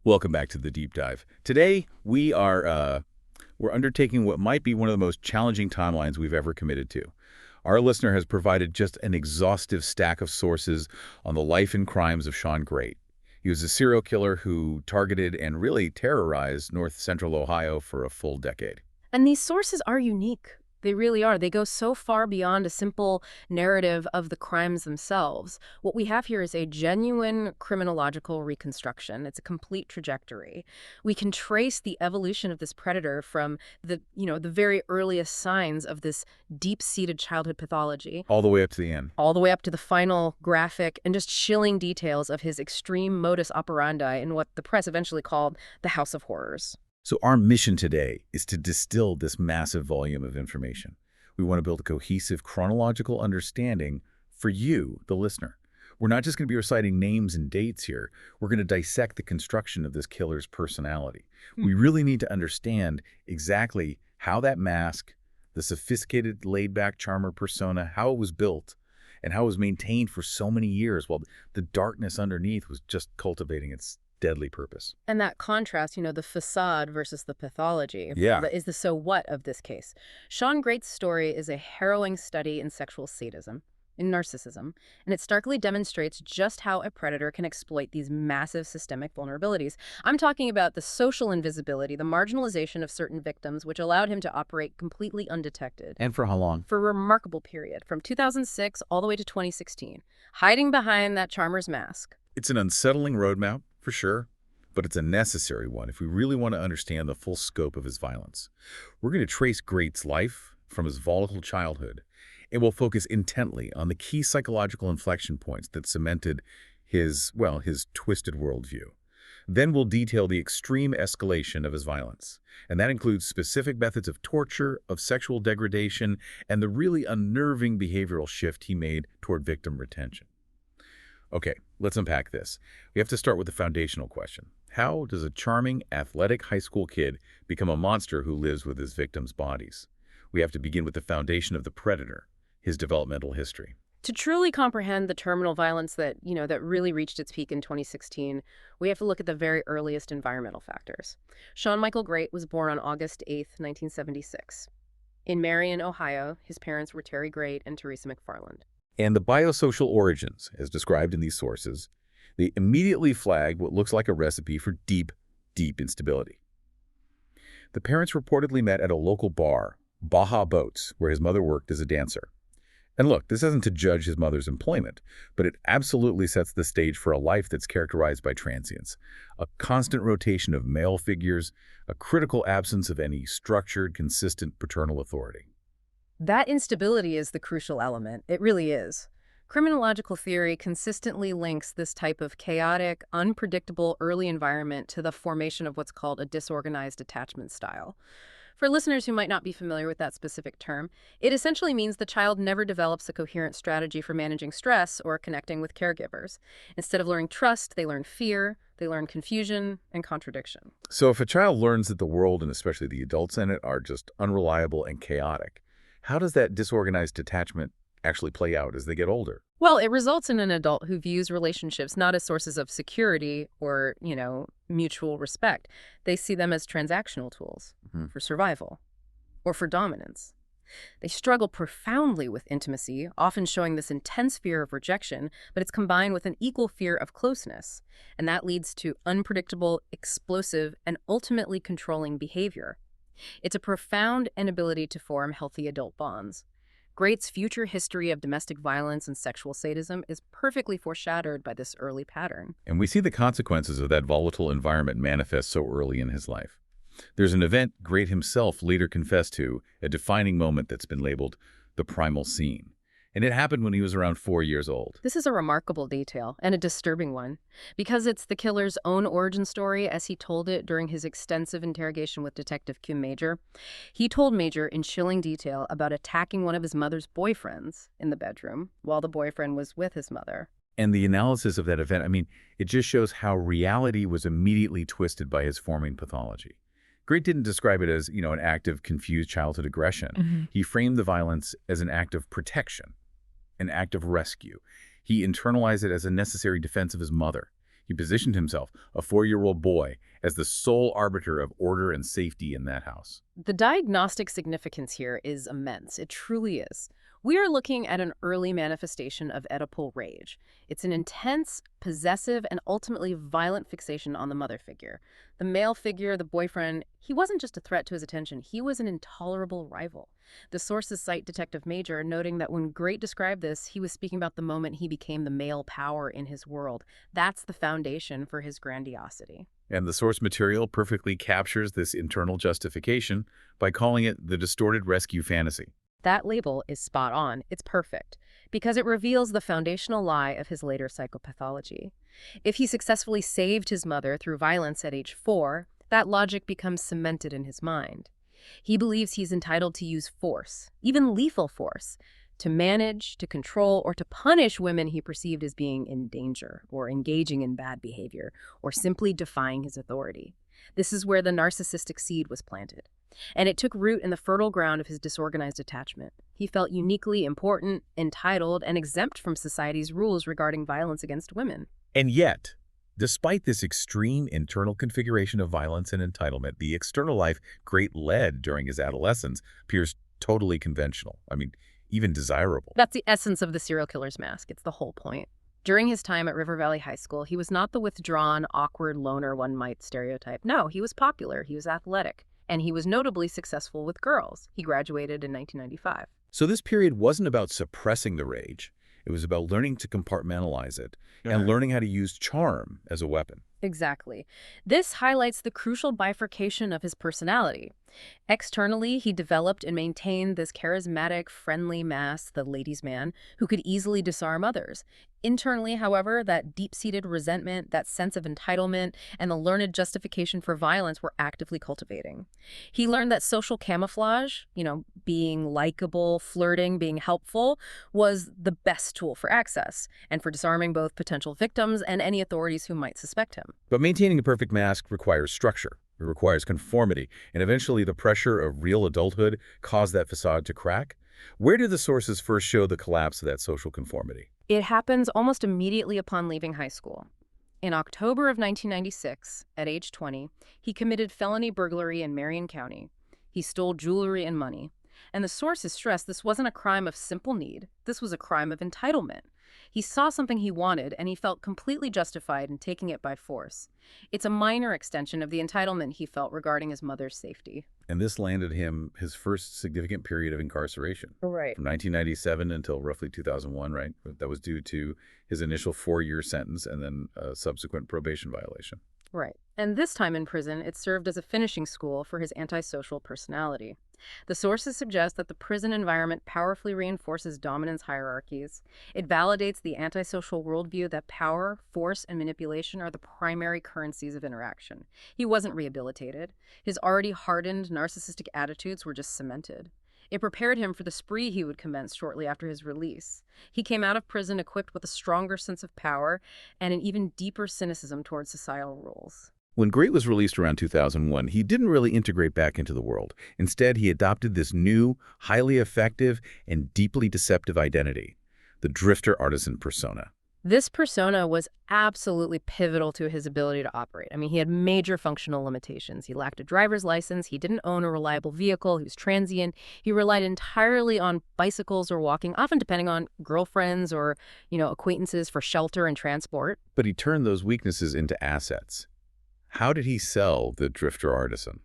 Welcome back to the deep dive. Today we're undertaking what might be one of the most challenging timelines we've ever committed to. Our listener has provided just an exhaustive stack of sources on the life and crimes of Shawn Grate. He was a serial killer who targeted and really terrorized north central Ohio for a full decade. And these sources are unique. They really are. They go so far beyond a simple narrative of the crimes themselves. What we have here is a genuine criminological reconstruction. It's a complete trajectory. We can trace the evolution of this predator from the very earliest signs of this deep-seated childhood pathology, All the way up to the end. all the way up to the final graphic and just chilling details of his extreme modus operandi in what the press eventually called the House of Horrors. So our mission today is to distill this massive volume of information. We want to build a cohesive chronological understanding for you, the listener. We're not just going to be reciting names and dates here. We're going to dissect the construction of this killer's personality. We really need to understand exactly how that mask, the sophisticated laid-back charmer persona, how it was built, and how it was maintained for so many years while the darkness underneath was just cultivating its deadly purpose. And that contrast, the facade versus the pathology, Yeah. is the so what of this case. Shawn Grate's story is a harrowing study in sexual sadism, in narcissism, and it starkly demonstrates just how a predator can exploit these massive systemic vulnerabilities. I'm talking about the social invisibility, the marginalization of certain victims, which allowed him to operate completely undetected. And for how long? For a remarkable period, from 2006 all the way to 2016, hiding behind that charmer's mask. It's an unsettling roadmap, for sure, but it's a necessary one if we really want to understand the full scope of his violence. We're going to trace Grate's life from his volatile childhood, and we'll focus intently on the key psychological inflection points that cemented his twisted worldview. Then we'll detail the extreme escalation of his violence, and that includes specific methods of torture, of sexual degradation, and the really unnerving behavioral shift he made toward victim retention. Okay, let's unpack this. We have to start with the foundational question. How does a charming, athletic high school kid become a monster who lives with his victims' bodies? We have to begin with the foundation of the predator, his developmental history. To truly comprehend the terminal violence that really reached its peak in 2016, we have to look at the very earliest environmental factors. Shawn Michael Grate was born on August 8, 1976. In Marion, Ohio, his parents were Terry Grate and Teresa McFarland. And the biosocial origins, as described in these sources, they immediately flag what looks like a recipe for deep, deep instability. The parents reportedly met at a local bar, Baja Boats, where his mother worked as a dancer. And look, this isn't to judge his mother's employment, but it absolutely sets the stage for a life that's characterized by transience, a constant rotation of male figures, a critical absence of any structured, consistent paternal authority. That instability is the crucial element. It really is. Criminological theory consistently links this type of chaotic, unpredictable early environment to the formation of what's called a disorganized attachment style. For listeners who might not be familiar with that specific term, it essentially means the child never develops a coherent strategy for managing stress or connecting with caregivers. Instead of learning trust, they learn fear, they learn confusion and contradiction. So if a child learns that the world, and especially the adults in it, are just unreliable and chaotic, how does that disorganized attachment actually play out as they get older? Well, it results in an adult who views relationships not as sources of security or, mutual respect. They see them as transactional tools for survival or for dominance. They struggle profoundly with intimacy, often showing this intense fear of rejection, but it's combined with an equal fear of closeness. And that leads to unpredictable, explosive, and ultimately controlling behavior. It's a profound inability to form healthy adult bonds. Grate's future history of domestic violence and sexual sadism is perfectly foreshadowed by this early pattern. And we see the consequences of that volatile environment manifest so early in his life. There's an event Grate himself later confessed to, a defining moment that's been labeled the primal scene. And it happened when he was around 4 years old. This is a remarkable detail, and a disturbing one, because it's the killer's own origin story as he told it during his extensive interrogation with Detective Kim Major. He told Major in chilling detail about attacking one of his mother's boyfriends in the bedroom while the boyfriend was with his mother. And the analysis of that event, it just shows how reality was immediately twisted by his forming pathology. Grate didn't describe it as, an act of confused childhood aggression. He framed the violence as an act of protection, an act of rescue. He internalized it as a necessary defense of his mother. He positioned himself, a 4-year-old boy, as the sole arbiter of order and safety in that house. The diagnostic significance here is immense. It truly is. We are looking at an early manifestation of Oedipal rage. It's an intense, possessive, and ultimately violent fixation on the mother figure. The male figure, the boyfriend, he wasn't just a threat to his attention, he was an intolerable rival. The sources cite Detective Major, noting that when Grate described this, he was speaking about the moment he became the male power in his world. That's the foundation for his grandiosity. And the source material perfectly captures this internal justification by calling it the distorted rescue fantasy. That label is spot on. It's perfect because it reveals the foundational lie of his later psychopathology. If he successfully saved his mother through violence at age 4, that logic becomes cemented in his mind. He believes he's entitled to use force, even lethal force, to manage, to control, or to punish women he perceived as being in danger or engaging in bad behavior or simply defying his authority. This is where the narcissistic seed was planted. And it took root in the fertile ground of his disorganized attachment. He felt uniquely important, entitled, and exempt from society's rules regarding violence against women. And yet, despite this extreme internal configuration of violence and entitlement, the external life Grate led during his adolescence appears totally conventional. Even desirable. That's the essence of the serial killer's mask. It's the whole point. During his time at River Valley High School, he was not the withdrawn, awkward loner one might stereotype. No, he was popular, he was athletic, and he was notably successful with girls. He graduated in 1995. So this period wasn't about suppressing the rage. It was about learning to compartmentalize it and learning how to use charm as a weapon. Exactly. This highlights the crucial bifurcation of his personality. Externally, he developed and maintained this charismatic, friendly mask, the ladies' man, who could easily disarm others. Internally, however, that deep-seated resentment, that sense of entitlement, and the learned justification for violence were actively cultivating. He learned that social camouflage, being likable, flirting, being helpful, was the best tool for access and for disarming both potential victims and any authorities who might suspect him. But maintaining a perfect mask requires structure. It requires conformity, and eventually the pressure of real adulthood caused that facade to crack. Where do the sources first show the collapse of that social conformity? It happens almost immediately upon leaving high school. In October of 1996, at age 20, he committed felony burglary in Marion County. He stole jewelry and money. And the sources stress this wasn't a crime of simple need. This was a crime of entitlement. He saw something he wanted, and he felt completely justified in taking it by force. It's a minor extension of the entitlement he felt regarding his mother's safety. And this landed him his first significant period of incarceration. Right. From 1997 until roughly 2001, right? That was due to his initial 4-year sentence and then a subsequent probation violation. Right. And this time in prison, it served as a finishing school for his antisocial personality. The sources suggest that the prison environment powerfully reinforces dominance hierarchies. It validates the antisocial worldview that power, force, and manipulation are the primary currencies of interaction. He wasn't rehabilitated. His already hardened, narcissistic attitudes were just cemented. It prepared him for the spree he would commence shortly after his release. He came out of prison equipped with a stronger sense of power and an even deeper cynicism towards societal roles. When Grate was released around 2001, he didn't really integrate back into the world. Instead, he adopted this new, highly effective, and deeply deceptive identity, the drifter artisan persona. This persona was absolutely pivotal to his ability to operate. He had major functional limitations. He lacked a driver's license. He didn't own a reliable vehicle. He was transient. He relied entirely on bicycles or walking, often depending on girlfriends or, acquaintances for shelter and transport. But he turned those weaknesses into assets. How did he sell the drifter artisan?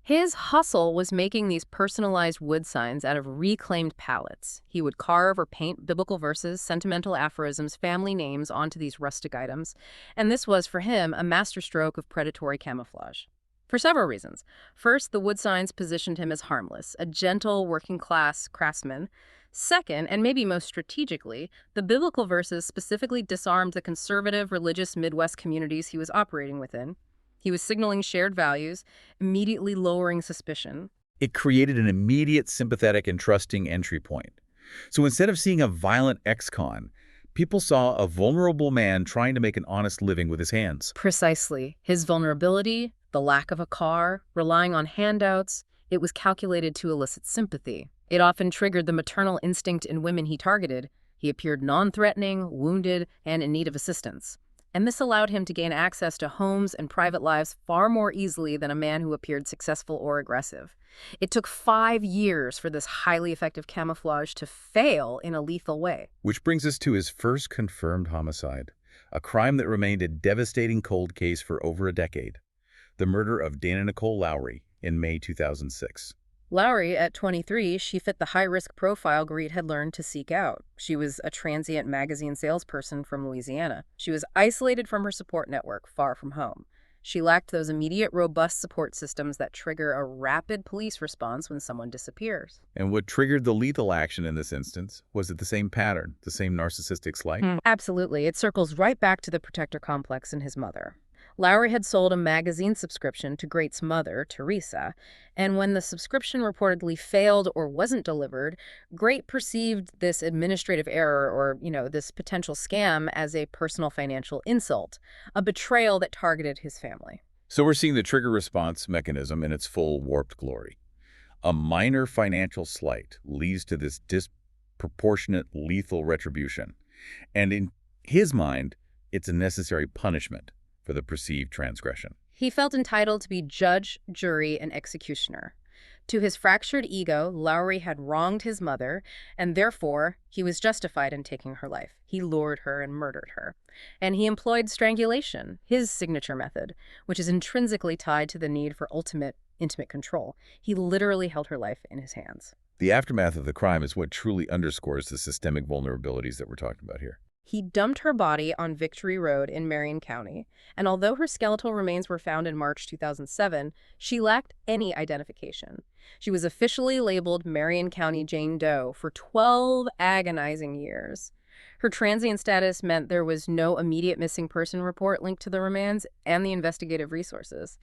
His hustle was making these personalized wood signs out of reclaimed pallets. He would carve or paint biblical verses, sentimental aphorisms, family names onto these rustic items. And this was, for him, a masterstroke of predatory camouflage. For several reasons. First, the wood signs positioned him as harmless, a gentle, working-class craftsman. Second, and maybe most strategically, the biblical verses specifically disarmed the conservative, religious Midwest communities he was operating within. He was signaling shared values, immediately lowering suspicion. It created an immediate sympathetic and trusting entry point. So instead of seeing a violent ex-con, people saw a vulnerable man trying to make an honest living with his hands. Precisely. His vulnerability, the lack of a car, relying on handouts, it was calculated to elicit sympathy. It often triggered the maternal instinct in women he targeted. He appeared non-threatening, wounded, and in need of assistance. And this allowed him to gain access to homes and private lives far more easily than a man who appeared successful or aggressive. It took 5 years for this highly effective camouflage to fail in a lethal way. Which brings us to his first confirmed homicide, a crime that remained a devastating cold case for over a decade, the murder of Dana Nicole Lowry in May 2006. Lowry, at 23, she fit the high-risk profile Grate had learned to seek out. She was a transient magazine salesperson from Louisiana. She was isolated from her support network, far from home. She lacked those immediate, robust support systems that trigger a rapid police response when someone disappears. And what triggered the lethal action in this instance? Was it the same pattern, the same narcissistic slight? Absolutely. It circles right back to the protector complex and his mother. Lowry had sold a magazine subscription to Grate's mother, Teresa, and when the subscription reportedly failed or wasn't delivered, Grate perceived this administrative error or, this potential scam as a personal financial insult, a betrayal that targeted his family. So we're seeing the trigger response mechanism in its full warped glory. A minor financial slight leads to this disproportionate lethal retribution. And in his mind, it's a necessary punishment for the perceived transgression. He felt entitled to be judge, jury, and executioner. To his fractured ego, Lowry had wronged his mother, and therefore he was justified in taking her life. He lured her and murdered her. And he employed strangulation, his signature method, which is intrinsically tied to the need for ultimate, intimate control. He literally held her life in his hands. The aftermath of the crime is what truly underscores the systemic vulnerabilities that we're talking about here. He dumped her body on Victory Road in Marion County, and although her skeletal remains were found in March 2007, she lacked any identification. She was officially labeled Marion County Jane Doe for 12 agonizing years. Her transient status meant there was no immediate missing person report linked to the remains and the investigative resources.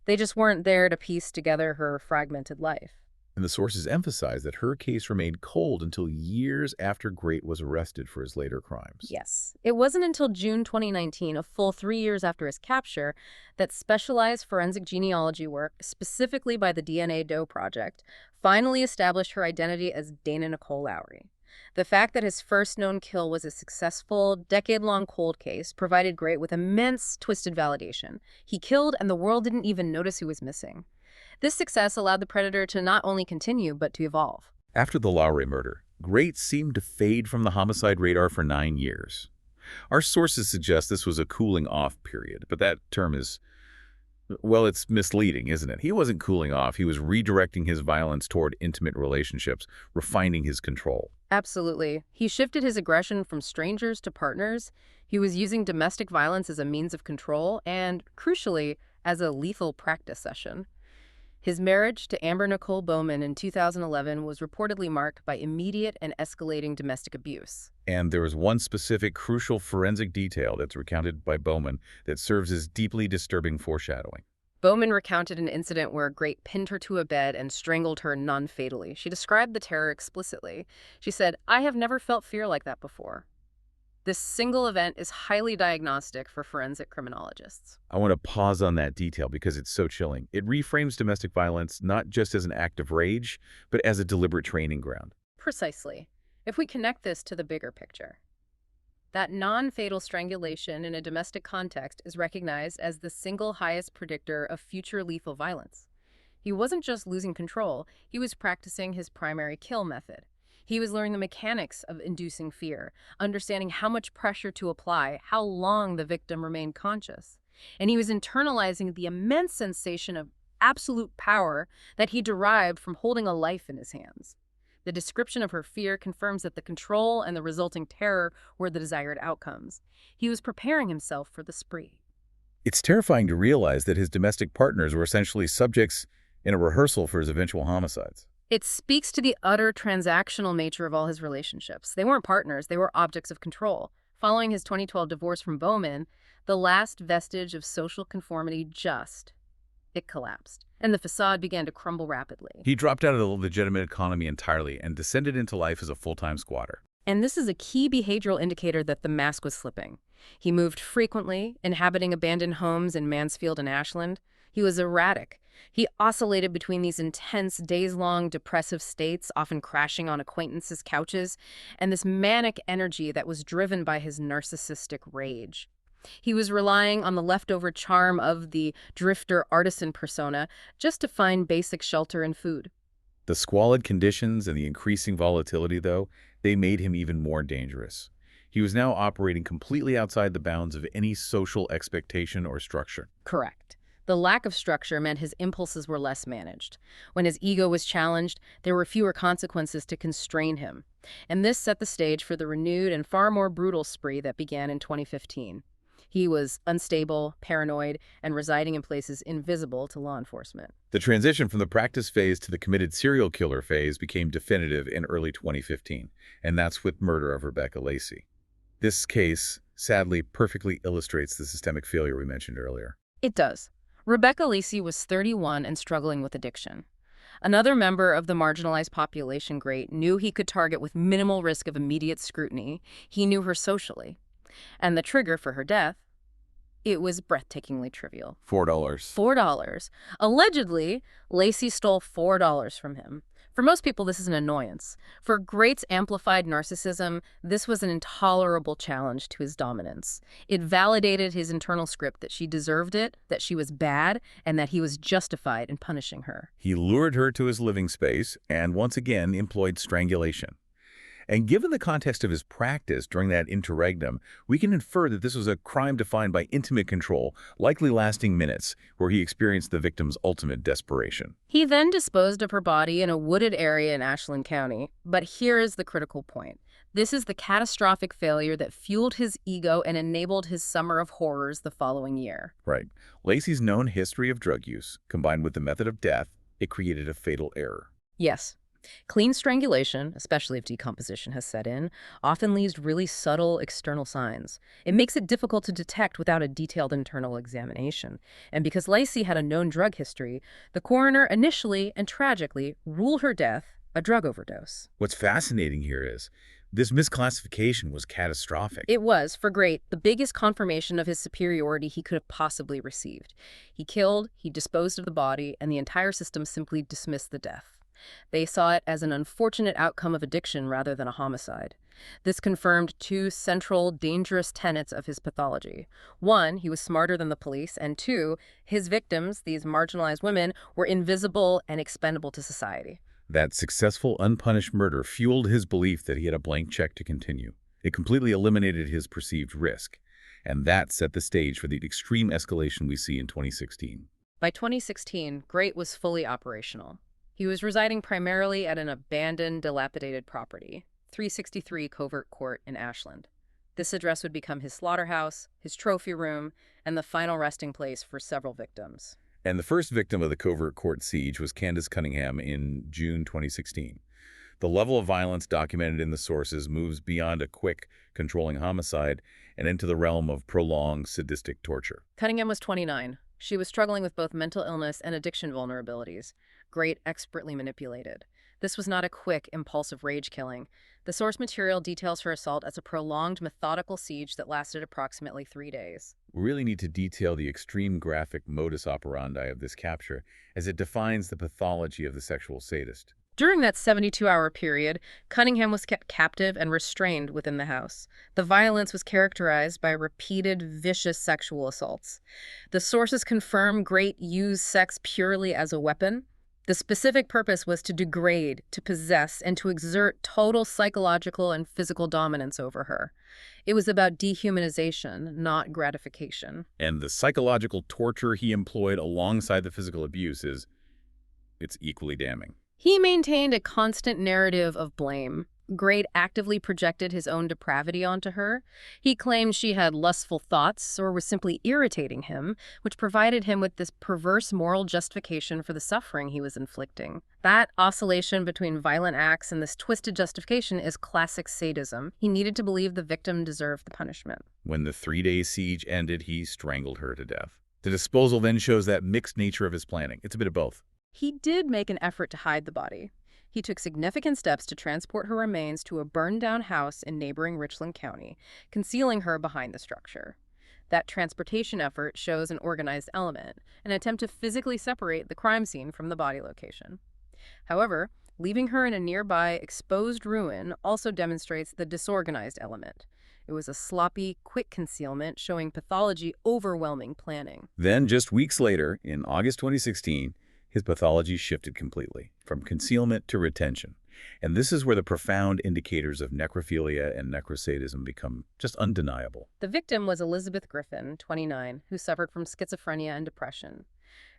They just weren't there to piece together her fragmented life. And the sources emphasize that her case remained cold until years after Grate was arrested for his later crimes. Yes. It wasn't until June 2019, a full 3 years after his capture, that specialized forensic genealogy work, specifically by the DNA Doe Project, finally established her identity as Dana Nicole Lowry. The fact that his first known kill was a successful, decade-long cold case provided Grate with immense twisted validation. He killed, and the world didn't even notice who was missing. This success allowed the predator to not only continue, but to evolve. After the Lowry murder, Grate seemed to fade from the homicide radar for 9 years. Our sources suggest this was a cooling-off period, but that term is, well, it's misleading, isn't it? He wasn't cooling off. He was redirecting his violence toward intimate relationships, refining his control. Absolutely. He shifted his aggression from strangers to partners. He was using domestic violence as a means of control and, crucially, as a lethal practice session. His marriage to Amber Nicole Bowman in 2011 was reportedly marked by immediate and escalating domestic abuse. And there is one specific crucial forensic detail that's recounted by Bowman that serves as deeply disturbing foreshadowing. Bowman recounted an incident where Grate pinned her to a bed and strangled her non-fatally. She described the terror explicitly. She said, "I have never felt fear like that before." This single event is highly diagnostic for forensic criminologists. I want to pause on that detail because it's so chilling. It reframes domestic violence not just as an act of rage, but as a deliberate training ground. Precisely. If we connect this to the bigger picture, that non-fatal strangulation in a domestic context is recognized as the single highest predictor of future lethal violence. He wasn't just losing control, he was practicing his primary kill method. He was learning the mechanics of inducing fear, understanding how much pressure to apply, how long the victim remained conscious. And he was internalizing the immense sensation of absolute power that he derived from holding a life in his hands. The description of her fear confirms that the control and the resulting terror were the desired outcomes. He was preparing himself for the spree. It's terrifying to realize that his domestic partners were essentially subjects in a rehearsal for his eventual homicides. It speaks to the utter transactional nature of all his relationships. They weren't partners, they were objects of control. Following his 2012 divorce from Bowman, the last vestige of social conformity it collapsed, and the facade began to crumble rapidly. He dropped out of the legitimate economy entirely and descended into life as a full-time squatter. And this is a key behavioral indicator that the mask was slipping. He moved frequently, inhabiting abandoned homes in Mansfield and Ashland. He was erratic. He oscillated between these intense, days-long depressive states, often crashing on acquaintances' couches, and this manic energy that was driven by his narcissistic rage. He was relying on the leftover charm of the drifter artisan persona just to find basic shelter and food. The squalid conditions and the increasing volatility, though, they made him even more dangerous. He was now operating completely outside the bounds of any social expectation or structure. Correct. The lack of structure meant his impulses were less managed. When his ego was challenged, there were fewer consequences to constrain him. And this set the stage for the renewed and far more brutal spree that began in 2015. He was unstable, paranoid, and residing in places invisible to law enforcement. The transition from the practice phase to the committed serial killer phase became definitive in early 2015, and that's with murder of Rebecca Lacey. This case, sadly, perfectly illustrates the systemic failure we mentioned earlier. It does. Rebecca Lacey was 31 and struggling with addiction. Another member of the marginalized population Grate knew he could target with minimal risk of immediate scrutiny. He knew her socially. And the trigger for her death, it was breathtakingly trivial. $4. $4. Allegedly, Lacey stole $4 from him. For most people, this is an annoyance. For Grate's amplified narcissism, this was an intolerable challenge to his dominance. It validated his internal script that she deserved it, that she was bad, and that he was justified in punishing her. He lured her to his living space and once again employed strangulation. And given the context of his practice during that interregnum, we can infer that this was a crime defined by intimate control, likely lasting minutes, where he experienced the victim's ultimate desperation. He then disposed of her body in a wooded area in Ashland County. But here is the critical point. This is the catastrophic failure that fueled his ego and enabled his summer of horrors the following year. Right. Lacey's known history of drug use, combined with the method of death, it created a fatal error. Yes. Clean strangulation, especially if decomposition has set in, often leaves really subtle external signs. It makes it difficult to detect without a detailed internal examination. And because Lacey had a known drug history, the coroner initially and tragically ruled her death a drug overdose. What's fascinating here is this misclassification was catastrophic. It was, for Grate, the biggest confirmation of his superiority he could have possibly received. He killed, he disposed of the body, and the entire system simply dismissed the death. They saw it as an unfortunate outcome of addiction rather than a homicide. This confirmed two central, dangerous tenets of his pathology. One, he was smarter than the police, and two, his victims, these marginalized women, were invisible and expendable to society. That successful, unpunished murder fueled his belief that he had a blank check to continue. It completely eliminated his perceived risk, and that set the stage for the extreme escalation we see in 2016. By 2016, Grate was fully operational. He was residing primarily at an abandoned, dilapidated property, 363 Covert Court in Ashland. This address would become his slaughterhouse, his trophy room, and the final resting place for several victims. And the first victim of the Covert Court siege was Candace Cunningham in June 2016. The level of violence documented in the sources moves beyond a quick, controlling homicide and into the realm of prolonged, sadistic torture. Cunningham was 29. She was struggling with both mental illness and addiction vulnerabilities. Grate expertly manipulated. This was not a quick, impulsive rage killing. The source material details her assault as a prolonged, methodical siege that lasted approximately 3 days. We really need to detail the extreme graphic modus operandi of this capture, as it defines the pathology of the sexual sadist. During that 72-hour period, Cunningham was kept captive and restrained within the house. The violence was characterized by repeated, vicious sexual assaults. The sources confirm Grate used sex purely as a weapon. The specific purpose was to degrade, to possess, and to exert total psychological and physical dominance over her. It was about dehumanization, not gratification. And the psychological torture he employed alongside the physical abuse it's equally damning. He maintained a constant narrative of blame. Grate actively projected his own depravity onto her. He claimed she had lustful thoughts or was simply irritating him, which provided him with this perverse moral justification for the suffering he was inflicting. That oscillation between violent acts and this twisted justification is classic sadism. He needed to believe the victim deserved the punishment. When the 3-day siege ended, he strangled her to death. The disposal then shows that mixed nature of his planning. It's a bit of both. He did make an effort to hide the body. He took significant steps to transport her remains to a burned-down house in neighboring Richland County, concealing her behind the structure. That transportation effort shows an organized element, an attempt to physically separate the crime scene from the body location. However, leaving her in a nearby exposed ruin also demonstrates the disorganized element. It was a sloppy, quick concealment showing pathology overwhelming planning. Then, just weeks later, in August 2016, his pathology shifted completely, from concealment to retention. And this is where the profound indicators of necrophilia and necrosadism become just undeniable. The victim was Elizabeth Griffin, 29, who suffered from schizophrenia and depression.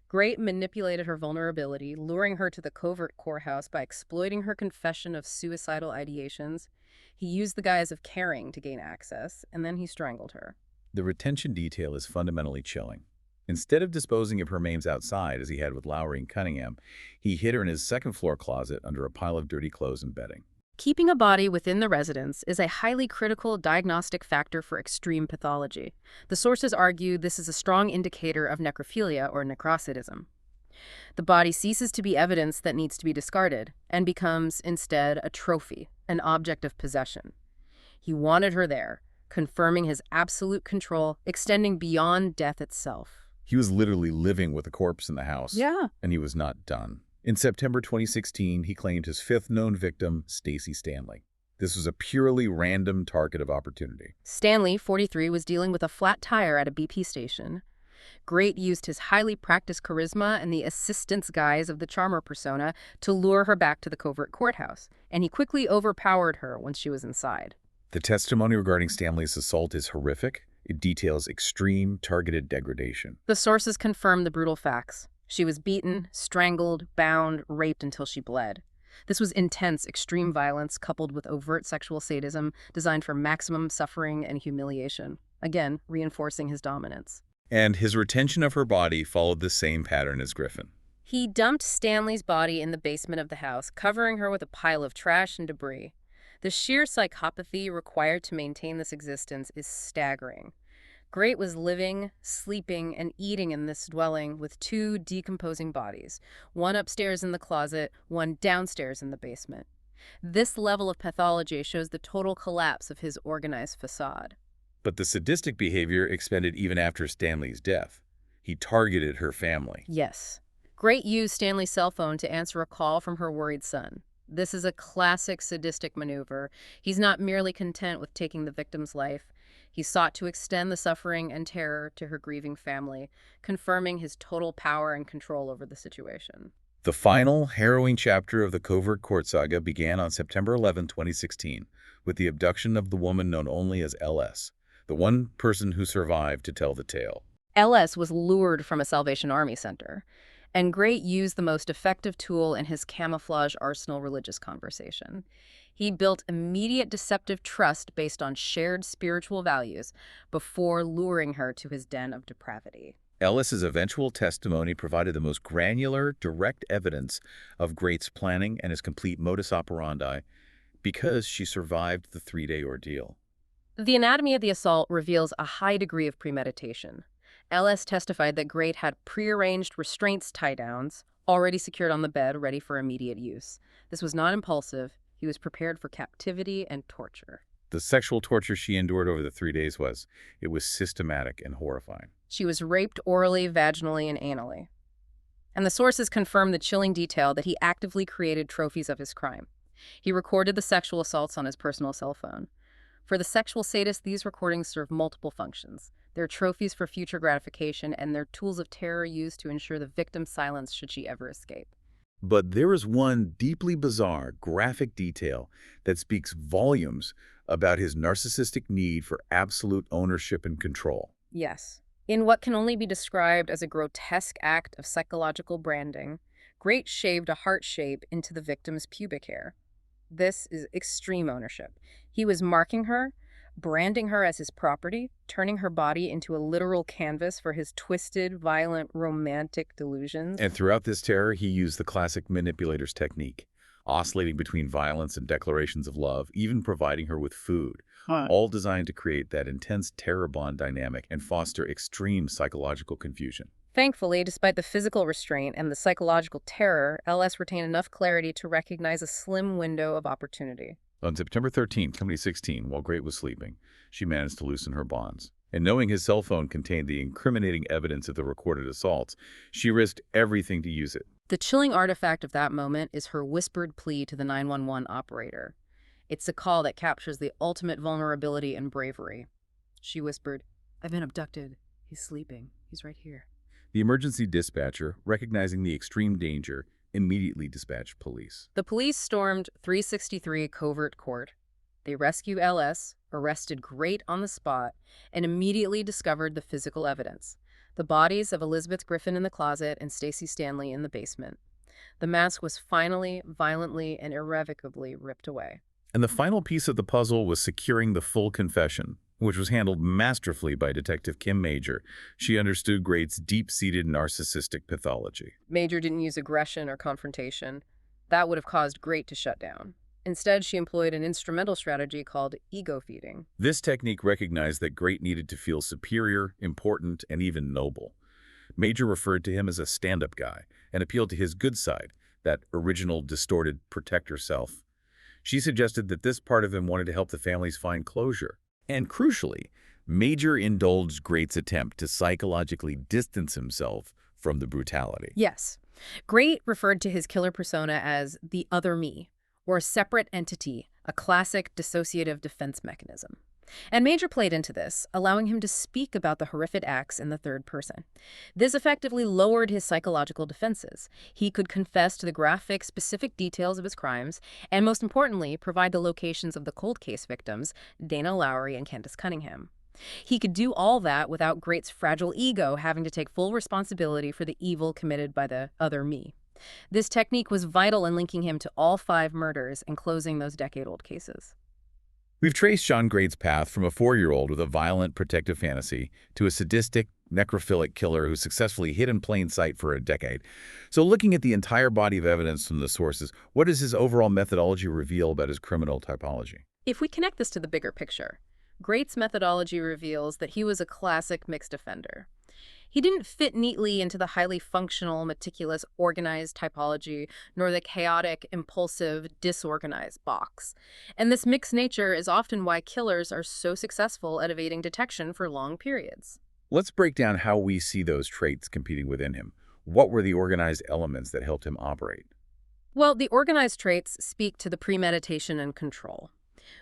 Grate manipulated her vulnerability, luring her to the covert courthouse by exploiting her confession of suicidal ideations. He used the guise of caring to gain access, and then he strangled her. The retention detail is fundamentally chilling. Instead of disposing of her remains outside, as he had with Lowry and Cunningham, he hid her in his second-floor closet under a pile of dirty clothes and bedding. Keeping a body within the residence is a highly critical diagnostic factor for extreme pathology. The sources argue this is a strong indicator of necrophilia or necrosidism. The body ceases to be evidence that needs to be discarded and becomes, instead, a trophy, an object of possession. He wanted her there, confirming his absolute control, extending beyond death itself. He was literally living with a corpse in the house. Yeah. And he was not done. In September 2016, he claimed his fifth known victim, Stacey Stanley. This was a purely random target of opportunity. Stanley, 43, was dealing with a flat tire at a BP station. Grate used his highly practiced charisma and the assistant's guise of the charmer persona to lure her back to the covert courthouse, and he quickly overpowered her once she was inside. The testimony regarding Stanley's assault is horrific. It details extreme, targeted degradation. The sources confirm the brutal facts. She was beaten, strangled, bound, raped until she bled. This was intense, extreme violence coupled with overt sexual sadism designed for maximum suffering and humiliation, again, reinforcing his dominance. And his retention of her body followed the same pattern as Griffin. He dumped Stanley's body in the basement of the house, covering her with a pile of trash and debris. The sheer psychopathy required to maintain this existence is staggering. Grate was living, sleeping, and eating in this dwelling with two decomposing bodies, one upstairs in the closet, one downstairs in the basement. This level of pathology shows the total collapse of his organized facade. But the sadistic behavior expanded even after Stanley's death. He targeted her family. Yes. Grate used Stanley's cell phone to answer a call from her worried son. This is a classic sadistic maneuver. He's not merely content with taking the victim's life. He sought to extend the suffering and terror to her grieving family, confirming his total power and control over the situation. The final, harrowing chapter of the covert court saga began on September 11, 2016, with the abduction of the woman known only as LS, the one person who survived to tell the tale. LS was lured from a Salvation Army center, and Grate used the most effective tool in his camouflage arsenal religious conversation. He built immediate deceptive trust based on shared spiritual values before luring her to his den of depravity. Ellis's eventual testimony provided the most granular, direct evidence of Grate's planning and his complete modus operandi because she survived the 3-day ordeal. The anatomy of the assault reveals a high degree of premeditation. LS testified that Grate had prearranged restraints tie-downs already secured on the bed, ready for immediate use. This was not impulsive. He was prepared for captivity and torture. The sexual torture she endured over the 3 days was systematic and horrifying. She was raped orally, vaginally, and anally. And the sources confirm the chilling detail that he actively created trophies of his crime. He recorded the sexual assaults on his personal cell phone. For the sexual sadist, these recordings serve multiple functions. They're trophies for future gratification, and they're tools of terror used to ensure the victim's silence should she ever escape. But there is one deeply bizarre, graphic detail that speaks volumes about his narcissistic need for absolute ownership and control. Yes. In what can only be described as a grotesque act of psychological branding, Grate shaved a heart shape into the victim's pubic hair. This is extreme ownership. He was marking her, branding her as his property, turning her body into a literal canvas for his twisted, violent, romantic delusions. And throughout this terror, he used the classic manipulator's technique, oscillating between violence and declarations of love, even providing her with food, all designed to create that intense terror bond dynamic and foster extreme psychological confusion. Thankfully, despite the physical restraint and the psychological terror, LS retained enough clarity to recognize a slim window of opportunity. On September 13, 2016, while Grate was sleeping, she managed to loosen her bonds. And knowing his cell phone contained the incriminating evidence of the recorded assaults, she risked everything to use it. The chilling artifact of that moment is her whispered plea to the 911 operator. It's a call that captures the ultimate vulnerability and bravery. She whispered, "I've been abducted. He's sleeping. He's right here." The emergency dispatcher, recognizing the extreme danger, immediately dispatched police. The police stormed 363 Covert Court. They rescued LS, arrested Grate on the spot, and immediately discovered the physical evidence: the bodies of Elizabeth Griffin in the closet and Stacey Stanley in the basement. The mask was finally, violently, and irrevocably ripped away. And the final piece of the puzzle was securing the full confession, which was handled masterfully by Detective Kim Major. She understood Grate's deep-seated narcissistic pathology. Major didn't use aggression or confrontation. That would have caused Grate to shut down. Instead, she employed an instrumental strategy called ego feeding. This technique recognized that Grate needed to feel superior, important, and even noble. Major referred to him as a stand-up guy and appealed to his good side, that original, distorted protector self. She suggested that this part of him wanted to help the families find closure. And crucially, Major indulged Grate's attempt to psychologically distance himself from the brutality. Yes. Grate referred to his killer persona as the other me, or a separate entity, a classic dissociative defense mechanism. And Major played into this, allowing him to speak about the horrific acts in the third person. This effectively lowered his psychological defenses. He could confess to the graphic, specific details of his crimes, and most importantly, provide the locations of the cold case victims, Dana Lowry and Candace Cunningham. He could do all that without Grate's fragile ego having to take full responsibility for the evil committed by the other me. This technique was vital in linking him to all 5 murders and closing those decade-old cases. We've traced Shawn Grate's path from a 4-year-old with a violent, protective fantasy to a sadistic, necrophilic killer who successfully hid in plain sight for a decade. So looking at the entire body of evidence from the sources, what does his overall methodology reveal about his criminal typology? If we connect this to the bigger picture, Grate's methodology reveals that he was a classic mixed offender. He didn't fit neatly into the highly functional, meticulous, organized typology, nor the chaotic, impulsive, disorganized box. And this mixed nature is often why killers are so successful at evading detection for long periods. Let's break down how we see those traits competing within him. What were the organized elements that helped him operate? Well, the organized traits speak to the premeditation and control.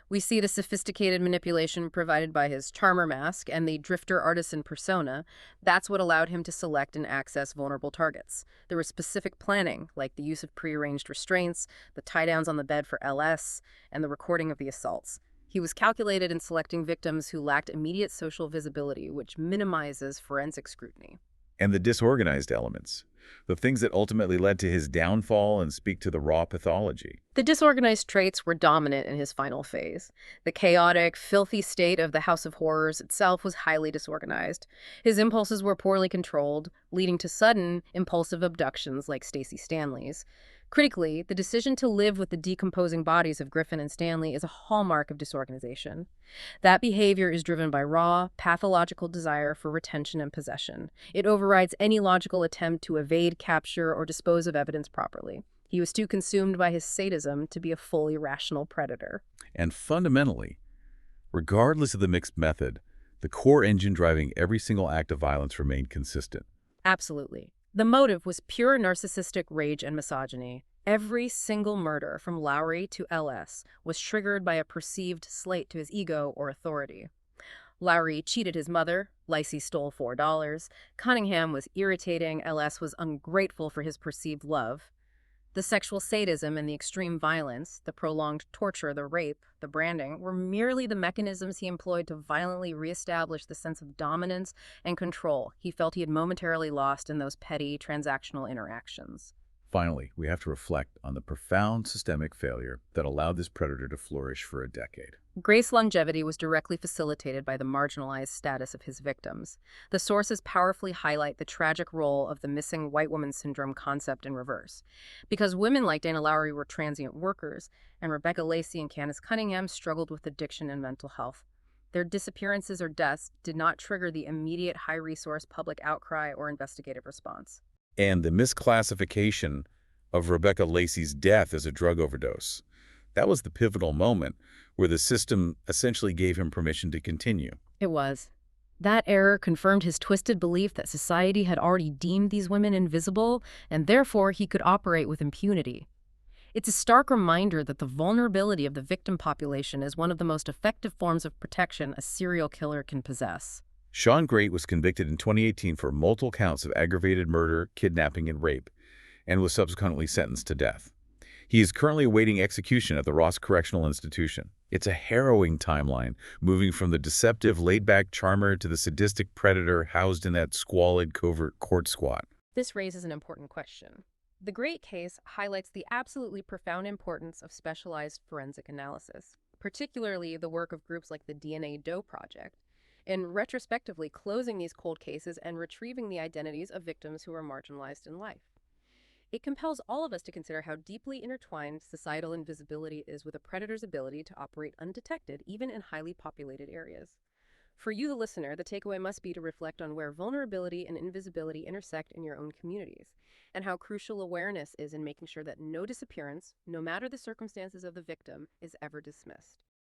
We see the sophisticated manipulation provided by his charmer mask and the drifter artisan persona. That's what allowed him to select and access vulnerable targets. There was specific planning, like the use of prearranged restraints, the tie-downs on the bed for LS, and the recording of the assaults. He was calculated in selecting victims who lacked immediate social visibility, which minimizes forensic scrutiny. And the disorganized elements, the things that ultimately led to his downfall and speak to the raw pathology. The disorganized traits were dominant in his final phase. The chaotic, filthy state of the House of Horrors itself was highly disorganized. His impulses were poorly controlled, leading to sudden, impulsive abductions like Stacey Stanley's. Critically, the decision to live with the decomposing bodies of Griffin and Stanley is a hallmark of disorganization. That behavior is driven by raw, pathological desire for retention and possession. It overrides any logical attempt to evade, capture, or dispose of evidence properly. He was too consumed by his sadism to be a fully rational predator. And fundamentally, regardless of the mixed method, the core engine driving every single act of violence remained consistent. Absolutely. The motive was pure narcissistic rage and misogyny. Every single murder, from Lowry to LS, was triggered by a perceived slight to his ego or authority. Lowry cheated his mother, Lacey stole $4, Cunningham was irritating, LS was ungrateful for his perceived love. The sexual sadism and the extreme violence, the prolonged torture, the rape, the branding, were merely the mechanisms he employed to violently reestablish the sense of dominance and control he felt he had momentarily lost in those petty, transactional interactions. Finally, we have to reflect on the profound systemic failure that allowed this predator to flourish for a decade. Grace's longevity was directly facilitated by the marginalized status of his victims. The sources powerfully highlight the tragic role of the missing white woman syndrome concept in reverse. Because women like Dana Lowry were transient workers, and Rebecca Lacey and Candace Cunningham struggled with addiction and mental health. Their disappearances or deaths did not trigger the immediate high-resource public outcry or investigative response. And the misclassification of Rebecca Lacey's death as a drug overdose. That was the pivotal moment where the system essentially gave him permission to continue. It was. That error confirmed his twisted belief that society had already deemed these women invisible, and therefore he could operate with impunity. It's a stark reminder that the vulnerability of the victim population is one of the most effective forms of protection a serial killer can possess. Shawn Grate was convicted in 2018 for multiple counts of aggravated murder, kidnapping, and rape, and was subsequently sentenced to death. He is currently awaiting execution at the Ross Correctional Institution. It's a harrowing timeline, moving from the deceptive, laid-back charmer to the sadistic predator housed in that squalid, covert court squat. This raises an important question. The Grate case highlights the absolutely profound importance of specialized forensic analysis, particularly the work of groups like the DNA Doe Project, in retrospectively closing these cold cases and retrieving the identities of victims who were marginalized in life. It compels all of us to consider how deeply intertwined societal invisibility is with a predator's ability to operate undetected, even in highly populated areas. For you, the listener, the takeaway must be to reflect on where vulnerability and invisibility intersect in your own communities, and how crucial awareness is in making sure that no disappearance, no matter the circumstances of the victim, is ever dismissed.